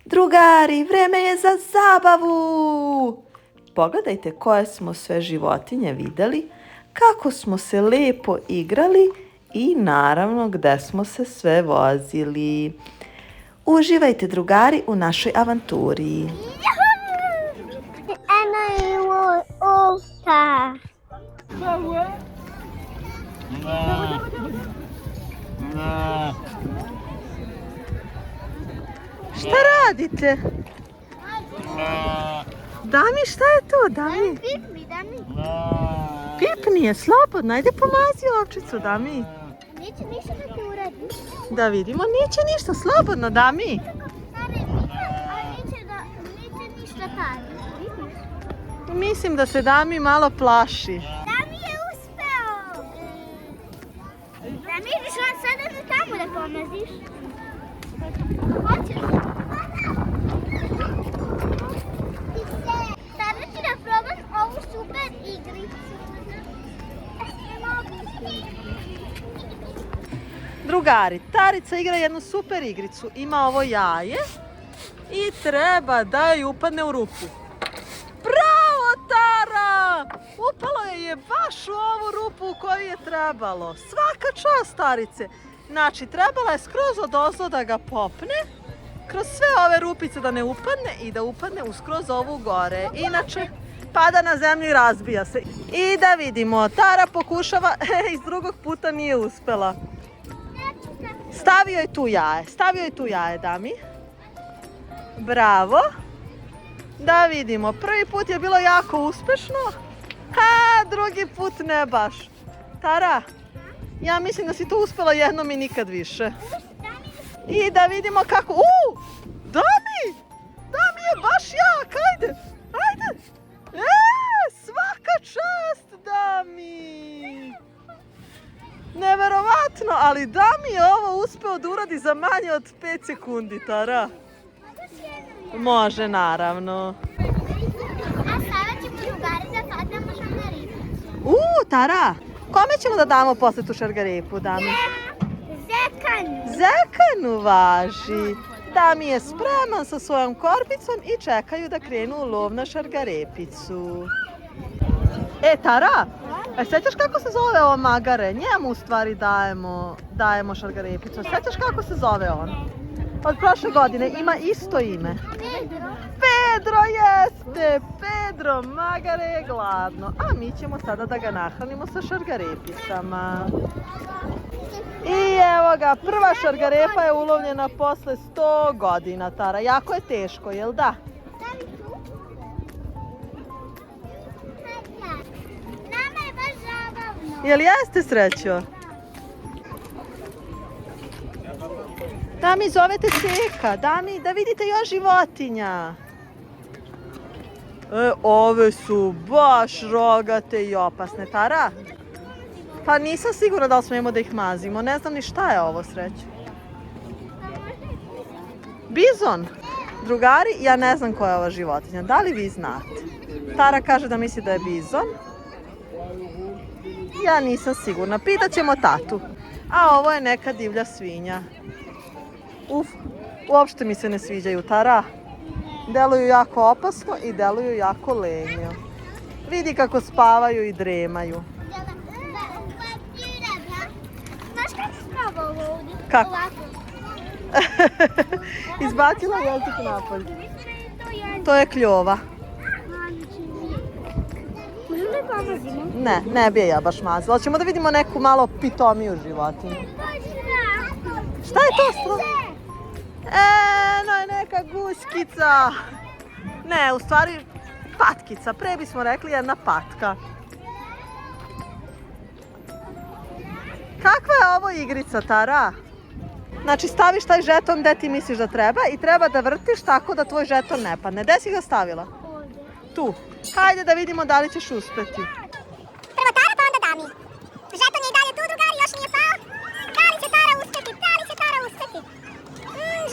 Drugari, vreme je za zabavu! Pogledajte koje smo sve životinje vidjeli, kako smo se lepo igrali i naravno gde smo se sve vozili. Uživajte, drugari, u našoj avanturi. Eno je ovca. Šta radite? Dami, šta je to, Dami? Pipni, Dami. Pipni je, slobodno, ajde pomazi ovčicu, Dami. Neće ništa da ti uradi. Da vidimo, neće ništa, slobodno, Dami. Stari, a neće ništa tada. Mislim da se Dami malo plaši. Dami je uspeo. Dami, ideš on sada da tamo da pomaziš? Hoćeš? Sada ću da probam ovu super igricu. Drugari, Tarica igra jednu super igricu. Ima ovo jaje i treba da joj upadne u rupu. Bravo, Tara! Upalo je baš u ovu rupu u koju je trebalo. Svaka čast, Tarice. Znači, trebala je skroz odozdo da ga popne, kroz sve ove rupice da ne upadne i da upadne skroz ovu gore. Inače, pada na zemlju i razbija se. I da vidimo, Tara pokušava, iz drugog puta nije uspela. Stavio je tu jaje, Dami. Bravo. Da vidimo, prvi put je bilo jako uspešno, a drugi put ne baš. Tara, ja mislim da si to uspela jednom i nikad više. I da vidimo kako... Dami! Dami je baš jak, ajde! Svaka čast, Dami! Neverovatno, ali Dami je ovo uspeo da uradi za manje od 5 sekundi, Tara. Može, naravno. A sada ćemo drugari da padnemo šargarepu. Tara, kome ćemo da damo posle tu šargarepu, Dami? Zekanu. Zekanu važi. Dami je spreman sa svojom korbicom i čekaju da krenu u lov na šargarepicu. Tara, sećaš kako se zove ovo magare? Njemu u stvari dajemo šargarepicu. Sećaš kako se zove on? Od prošle godine ima isto ime. Pedro jeste! Pedro magare je gladno. A mi ćemo sada da ga nahranimo sa šargarepicama. I evo ga, prva šargarepa je ulovljena posle 100 godina, Tara. Jako je teško, jel da? Nama je baš zabavno. Jel jeste, Srećo? Dami, zovete Seka. Dami, da vidite još životinja. Ove su baš rogate i opasne. Tara? Pa nisam sigurna da li smijemo da ih mazimo. Ne znam ni šta je ovo, Srećo. Bizon. Drugari, ja ne znam koja je ova životinja. Da li vi znate? Tara kaže da misli da je bizon. Ja nisam sigurna. Pitaćemo tatu. A ovo je neka divlja svinja. Uopšte mi se ne sviđaju, Tara. Deluju jako opasno i deluju jako lenjo. Vidi kako spavaju i dremaju. Znaš kako se spravo ovo ovdje? Kako? Ovako. Izbacila jezik napolje. To je kljova. Možemo da je pomazimo? Ne bi je ja baš mazila. Ćemo da vidimo neku malo pitomiju životinju. Šta je to stvarno? Eno je neka guskica. Ne, u stvari patkica. Pre bismo rekli jedna patka. Kakva je ovo igrica, Tara? Znači staviš taj žeton gde ti misliš da treba i treba da vrtiš tako da tvoj žeton ne padne. Gde si ga stavila? Ovdje. Tu. Hajde da vidimo da li ćeš uspeti. Prvo Tara, pa onda Dami. Žeton je i dalje tu, drugari, još nije pao. Da li će Tara uspeti?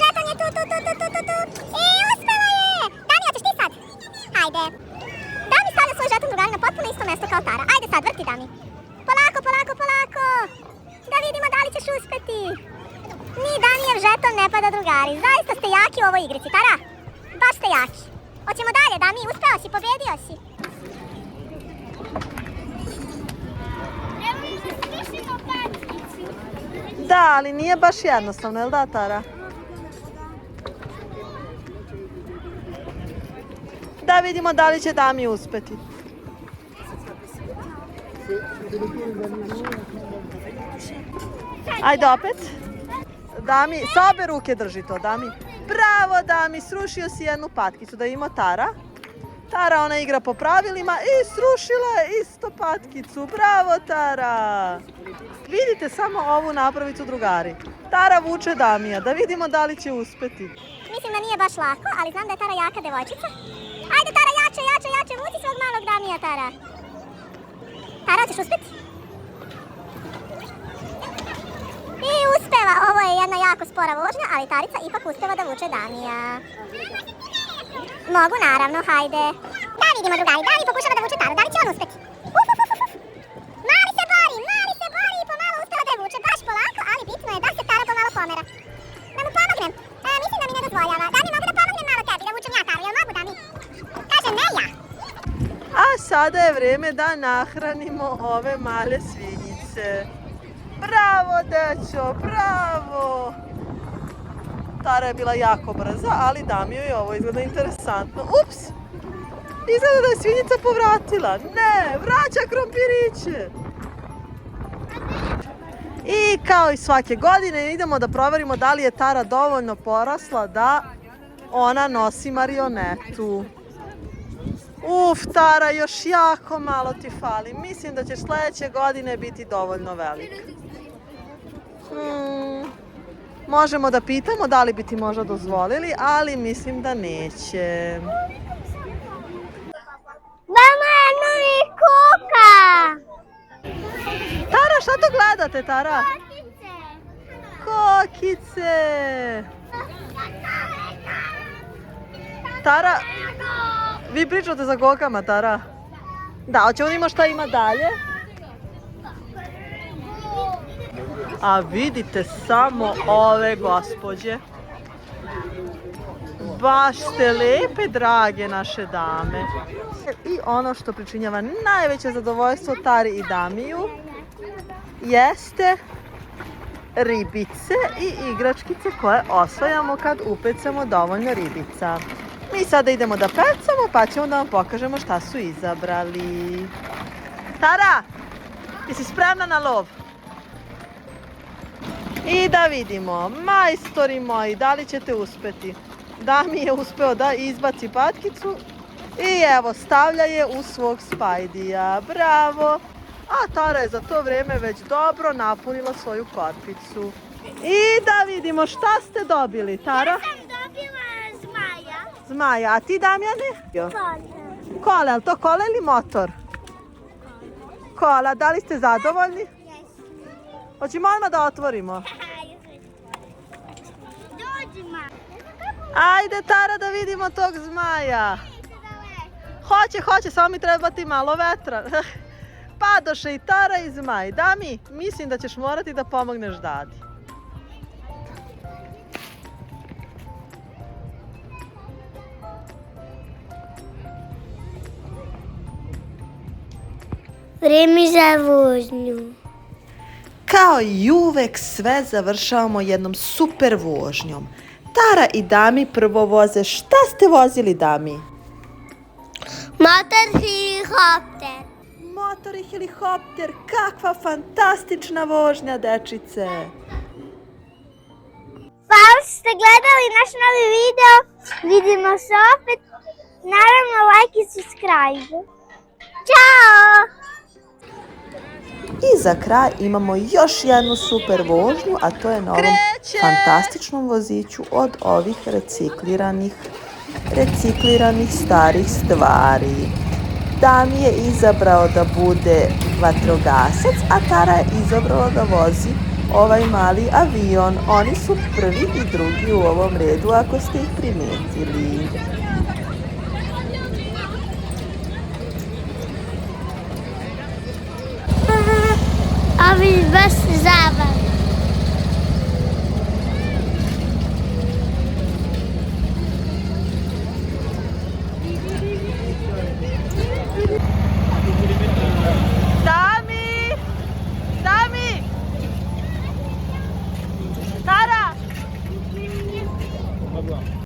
Žeton je tu. I uspela je! Dami, hoćeš ti sad? Hajde. Dami stavlja svoj žeton, drugari, na potpuno isto mesto kao Tara. Ajde sad, vrti, Dami. Polako. Da vidimo da li ćeš uspeti. Ni Danijev žeton ne pada, drugari. Zaista ste jaki jaki u ovoj igrici, Tara? Baš ste jaki. Hoćemo dalje, Dami, uspeo si, pobedio si. Evo mi se srušimo patkicu. Da, ali nije baš jednostavno, jel da, Tara? Da vidimo da li će Dami uspeti. Ajde opet. Dami, sa obe ruke drži to, Dami. Bravo, Dami, srušio si jednu patkicu. Da ima Tara. Tara, ona igra po pravilima i srušila je isto patkicu. Bravo, Tara. Vidite samo ovu napravicu, drugari. Tara vuče Damija, da vidimo da li će uspeti. Mislim da nije baš lako, ali znam da je Tara jaka devojčica. Ajde, Tara, jače, jače, jače, vuci svog malog Damija, Tara. Tara, ćeš uspeti? I uspeva, ovo je jedna jako spora vožnja, ali Tarica ipak uspeva da vuče Damija. Mogu, naravno, hajde. Da vidimo, drugari, Dami pokušava da vuče Taru, da li će on uspeti? Uf, uf, uf, uf. Mali se bori i pomalo uspeva da je vuče, baš polako, ali bitno je da se Tara pomalo pomera. Da mu pomognem, mislim da mi ne dozvoljava. Dami, mogu da pomognem malo tebi, da vučem ja Taru, jel mogu, Dami? Kaže, ne ja. A sada je vreme da nahranimo ove male svinjice. Bravo, dećo, bravo! Tara je bila jako brza, ali Damiju je ovo izgleda interesantno. Ups! Izgleda da je svinjica povratila. Ne, vraća krompiriće! I kao i svake godine idemo da proverimo da li je Tara dovoljno porasla da ona nosi marionetu. Uf, Tara, još jako malo ti fali. Mislim da ćeš sljedeće godine biti dovoljno velika. Možemo da pitamo da li bi ti možda dozvolili, ali mislim da neće. Mama, novi kuka! Tara, šta to gledate, Tara? Kokice! Tara, vi pričate za kokama, Tara? Da, hoćemo da vidimo šta ima dalje. A vidite samo ove gospođe. Baš ste lepe, drage naše dame. I ono što pričinjava najveće zadovoljstvo Tari i Damiju jeste ribice i igračkice koje osvajamo kad upecamo dovoljno ribica. Mi sada idemo da pecamo pa ćemo da vam pokažemo šta su izabrali. Tara, jesi spremna na lov? I da vidimo, majstori moji, da li ćete uspeti? Dami je uspeo da izbaci patkicu i evo, stavlja je u svog Spajdija. Bravo! A Tara je za to vrijeme već dobro napunila svoju korpicu. I da vidimo šta ste dobili, Tara? Ja sam dobila zmaja. Zmaja, a ti, Damjane? Kola. Kola, je li to kola ili motor? Kola, da li ste zadovoljni? Hoćemo odmah da otvorimo. Ajde, Tara, da vidimo tog zmaja. Hoće, samo mi treba ti malo vetra. Padoše i Tara i zmaj. Dami, mislim da ćeš morati da pomogneš Dadi. Vreme za vožnju. Kao i uvek sve završavamo jednom super vožnjom. Tara i Dami prvo voze. Šta ste vozili, Dami? Motor helikopter. Motor i helikopter. Kakva fantastična vožnja, dečice. Hvala što ste gledali naš novi video. Vidimo se opet. Naravno, like i subscribe. Ćao! I za kraj imamo još jednu super vožnju, a to je na ovom fantastičnom voziću od ovih recikliranih starih stvari. Dami je izabrao da bude vatrogasac, a Tara je izabrala da vozi ovaj mali avion. Oni su prvi i drugi u ovom redu, ako ste ih primetili. Ovo je baš zabavno.